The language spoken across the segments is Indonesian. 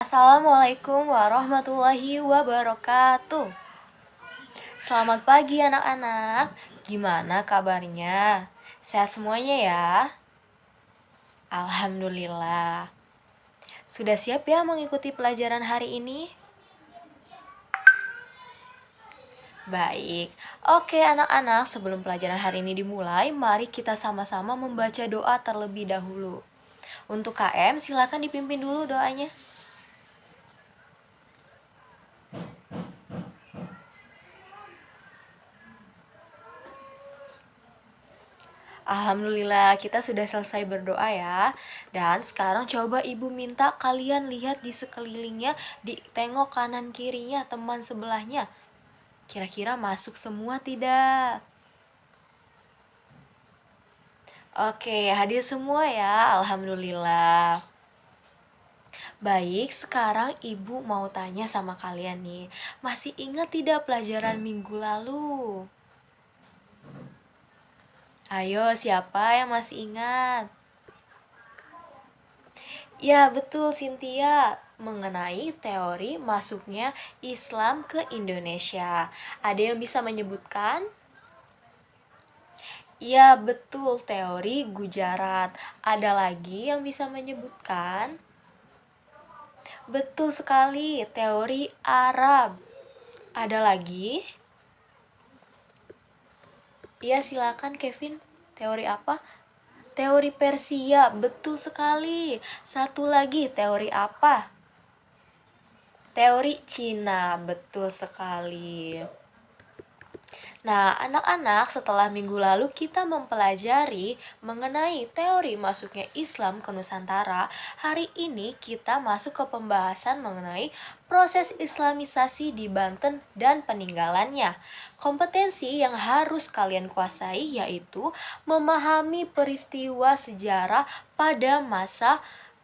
Assalamualaikum warahmatullahi wabarakatuh. Selamat pagi anak-anak. Gimana kabarnya? Sehat semuanya ya? Alhamdulillah. Sudah siap ya mengikuti pelajaran hari ini? Baik. Oke anak-anak, sebelum pelajaran hari ini dimulai, mari kita sama-sama membaca doa terlebih dahulu. Untuk KM, silakan dipimpin dulu doanya. Alhamdulillah kita sudah selesai berdoa ya. Dan sekarang coba ibu minta kalian lihat di sekelilingnya, ditengok kanan kirinya teman sebelahnya. Kira-kira masuk semua tidak? Oke, hadir semua ya. Alhamdulillah. Baik, sekarang ibu mau tanya sama kalian nih. Masih ingat tidak pelajaran minggu lalu? Ayo, siapa yang masih ingat? Ya, betul Cynthia, mengenai teori masuknya Islam ke Indonesia. Ada yang bisa menyebutkan? Ya, betul, teori Gujarat. Ada lagi yang bisa menyebutkan? Betul sekali, teori Arab. Ada lagi? Ya, silakan Kevin. Teori apa? Teori Persia, betul sekali. Satu lagi, teori apa? Teori Cina, betul sekali. Nah, anak-anak, setelah minggu lalu kita mempelajari mengenai teori masuknya Islam ke Nusantara, hari ini kita masuk ke pembahasan mengenai proses Islamisasi di Banten dan peninggalannya. Kompetensi yang harus kalian kuasai yaitu memahami peristiwa sejarah pada masa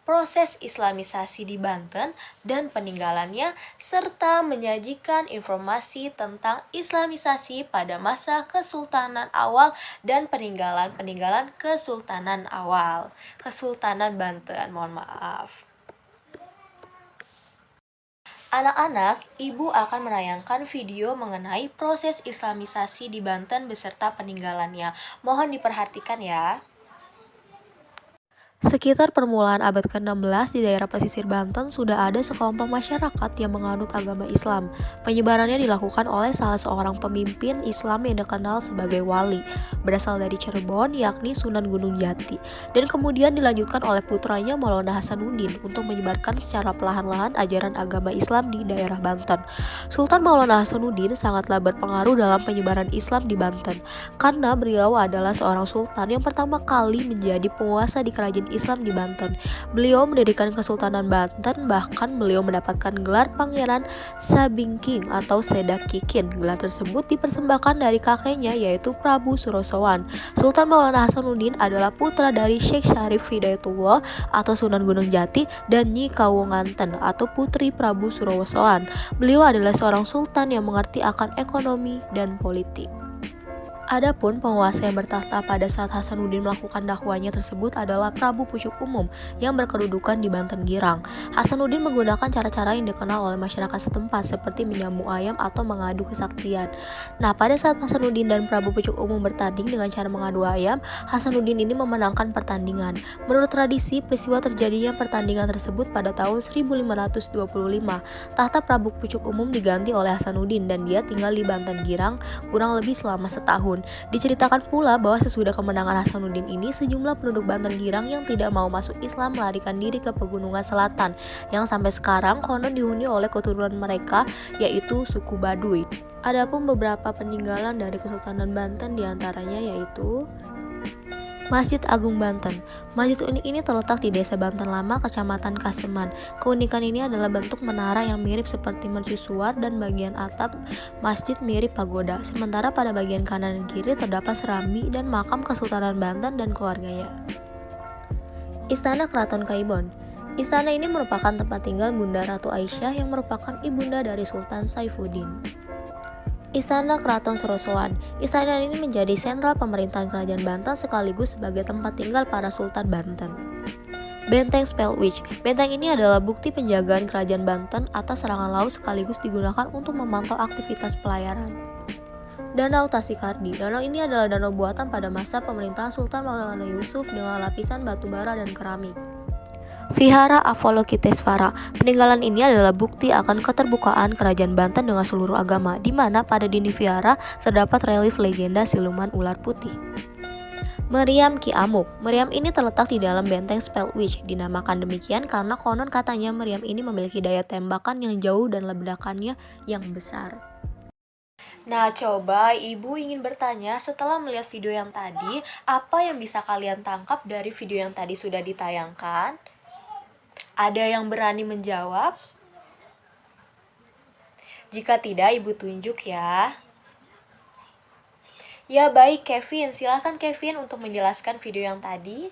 proses Islamisasi di Banten dan peninggalannya, serta menyajikan informasi tentang Islamisasi pada masa Kesultanan awal dan peninggalan-peninggalan Kesultanan awal. Kesultanan Banten, mohon maaf. Anak-anak, ibu akan menayangkan video mengenai proses Islamisasi di Banten beserta peninggalannya. Mohon diperhatikan ya. Sekitar permulaan abad ke-16 di daerah pesisir Banten sudah ada sekelompok masyarakat yang menganut agama Islam. Penyebarannya dilakukan oleh salah seorang pemimpin Islam yang dikenal sebagai wali, berasal dari Cirebon yakni Sunan Gunung Jati, dan kemudian dilanjutkan oleh putranya Maulana Hasanuddin untuk menyebarkan secara perlahan-lahan ajaran agama Islam di daerah Banten. Sultan Maulana Hasanuddin sangatlah berpengaruh dalam penyebaran Islam di Banten, karena beliau adalah seorang sultan yang pertama kali menjadi penguasa di kerajaan Islam di Banten. Beliau mendirikan Kesultanan Banten, bahkan beliau mendapatkan gelar Pangeran Sabingking atau Sedakikin. Gelar tersebut dipersembahkan dari kakeknya yaitu Prabu Surosowan. Sultan Maulana Hasanuddin adalah putra dari Syekh Syarif Hidayatullah atau Sunan Gunung Jati dan Nyi Kawunganten atau putri Prabu Surosowan. Beliau adalah seorang sultan yang mengerti akan ekonomi dan politik. Adapun penguasa yang bertahta pada saat Hasanuddin melakukan dakwahnya tersebut adalah Prabu Pucuk Umum yang berkedudukan di Banten Girang. Hasanuddin menggunakan cara-cara yang dikenal oleh masyarakat setempat seperti menyambung ayam atau mengadu kesaktian. Nah, pada saat Hasanuddin dan Prabu Pucuk Umum bertanding dengan cara mengadu ayam, Hasanuddin ini memenangkan pertandingan. Menurut tradisi, peristiwa terjadinya pertandingan tersebut pada tahun 1525. Tahta Prabu Pucuk Umum diganti oleh Hasanuddin dan dia tinggal di Banten Girang kurang lebih selama setahun. Diceritakan pula bahwa sesudah kemenangan Hasanuddin ini, sejumlah penduduk Banten Girang yang tidak mau masuk Islam melarikan diri ke pegunungan selatan, yang sampai sekarang konon dihuni oleh keturunan mereka, yaitu suku Baduy. Adapun beberapa peninggalan dari Kesultanan Banten diantaranya yaitu Masjid Agung Banten. Masjid unik ini terletak di Desa Banten Lama, Kecamatan Kaseman. Keunikan ini adalah bentuk menara yang mirip seperti mercusuar dan bagian atap masjid mirip pagoda. Sementara pada bagian kanan dan kiri terdapat serambi dan makam Kesultanan Banten dan keluarganya. Istana Keraton Kaibon. Istana ini merupakan tempat tinggal Bunda Ratu Aisyah yang merupakan ibunda dari Sultan Saifuddin. Istana Keraton Surosowan. Istana ini menjadi sentral pemerintahan Kerajaan Banten sekaligus sebagai tempat tinggal para Sultan Banten. Benteng Spellwich. Benteng ini adalah bukti penjagaan kerajaan Banten atas serangan laut sekaligus digunakan untuk memantau aktivitas pelayaran. Danau Tasikardi. Danau ini adalah danau buatan pada masa pemerintahan Sultan Maulana Yusuf dengan lapisan batu bara dan keramik. Vihara Avalokitesvara. Peninggalan ini adalah bukti akan keterbukaan kerajaan Banten dengan seluruh agama, di mana pada dinding vihara terdapat relief legenda siluman ular putih. Meriam Ki Amuk. Meriam ini terletak di dalam benteng Spellwich. Dinamakan demikian karena konon katanya meriam ini memiliki daya tembakan yang jauh dan ledakannya yang besar. Nah, coba ibu ingin bertanya setelah melihat video yang tadi, apa yang bisa kalian tangkap dari video yang tadi sudah ditayangkan? Ada yang berani menjawab? Jika tidak, ibu tunjuk ya. Ya baik Kevin, silakan Kevin untuk menjelaskan video yang tadi.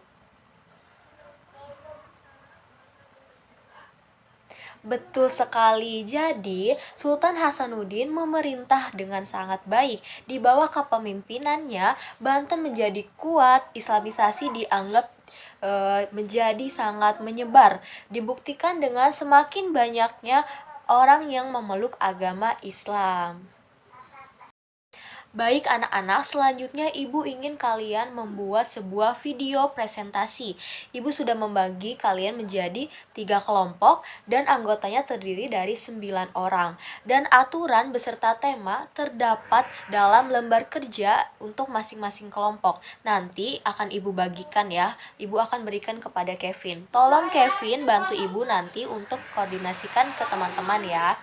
Betul sekali, jadi Sultan Hasanuddin memerintah dengan sangat baik. Di bawah kepemimpinannya, Banten menjadi kuat, Islamisasi dianggap menjadi sangat menyebar. Dibuktikan dengan semakin banyaknya orang yang memeluk agama Islam. Baik anak-anak, selanjutnya ibu ingin kalian membuat sebuah video presentasi. Ibu sudah membagi kalian menjadi 3 kelompok dan anggotanya terdiri dari 9 orang. Dan aturan beserta tema terdapat dalam lembar kerja untuk masing-masing kelompok. Nanti akan ibu bagikan ya, ibu akan berikan kepada Kevin. Tolong Kevin bantu ibu nanti untuk koordinasikan ke teman-teman ya.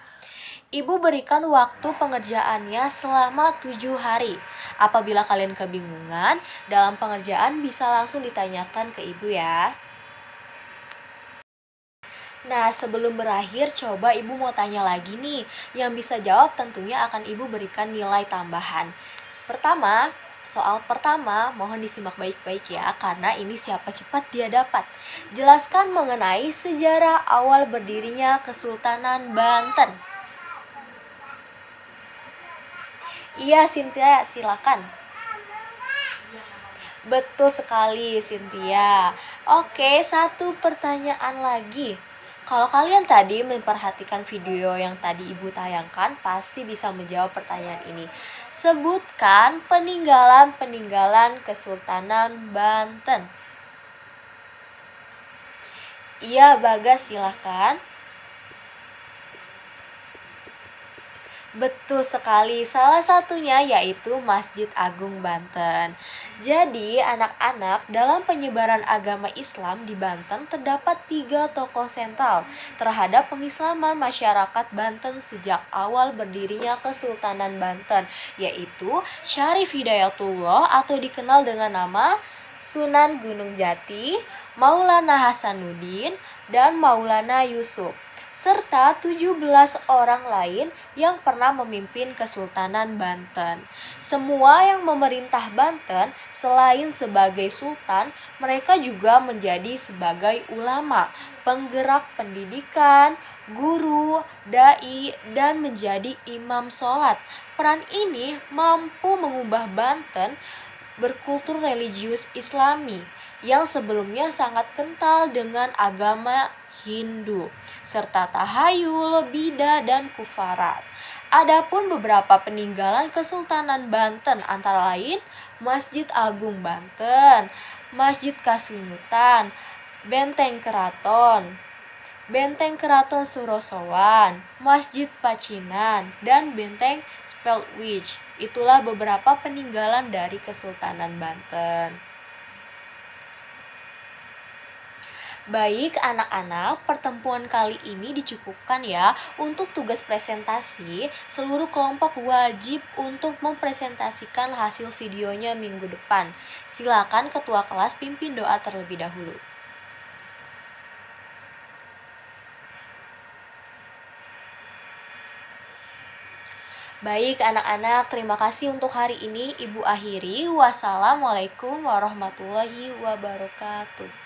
Ibu berikan waktu pengerjaannya selama 7 hari. Apabila kalian kebingungan dalam pengerjaan bisa langsung ditanyakan ke ibu ya. Nah, sebelum berakhir coba ibu mau tanya lagi nih. Yang bisa jawab tentunya akan ibu berikan nilai tambahan. Soal pertama mohon disimak baik-baik ya, karena ini siapa cepat dia dapat. Jelaskan mengenai sejarah awal berdirinya Kesultanan Banten. Iya, Cynthia, silakan. Betul sekali, Cynthia. Oke, satu pertanyaan lagi. Kalau kalian tadi memperhatikan video yang tadi ibu tayangkan, pasti bisa menjawab pertanyaan ini. Sebutkan peninggalan-peninggalan Kesultanan Banten. Iya, Bagas, silakan. Betul sekali, salah satunya yaitu Masjid Agung Banten. Jadi anak-anak, dalam penyebaran agama Islam di Banten terdapat 3 tokoh sentral terhadap pengislaman masyarakat Banten sejak awal berdirinya Kesultanan Banten, yaitu Syarif Hidayatullah atau dikenal dengan nama Sunan Gunung Jati, Maulana Hasanuddin, dan Maulana Yusuf, serta 17 orang lain yang pernah memimpin Kesultanan Banten. Semua yang memerintah Banten selain sebagai sultan, mereka juga menjadi sebagai ulama, penggerak pendidikan, guru, dai, dan menjadi imam sholat. Peran ini mampu mengubah Banten berkultur religius Islami yang sebelumnya sangat kental dengan agama Hindu, serta tahayul, bidah, dan kufarat. Adapun beberapa peninggalan Kesultanan Banten antara lain Masjid Agung Banten, Masjid Kasunyutan, Benteng Keraton, Benteng Keraton Surosowan, Masjid Pacinan, dan Benteng Spellwich. Itulah beberapa peninggalan dari Kesultanan Banten. Baik anak-anak, pertemuan kali ini dicukupkan ya. Untuk tugas presentasi, seluruh kelompok wajib untuk mempresentasikan hasil videonya minggu depan. Silakan ketua kelas pimpin doa terlebih dahulu. Baik anak-anak, terima kasih untuk hari ini Ibu akhiri. Wassalamualaikum warahmatullahi wabarakatuh.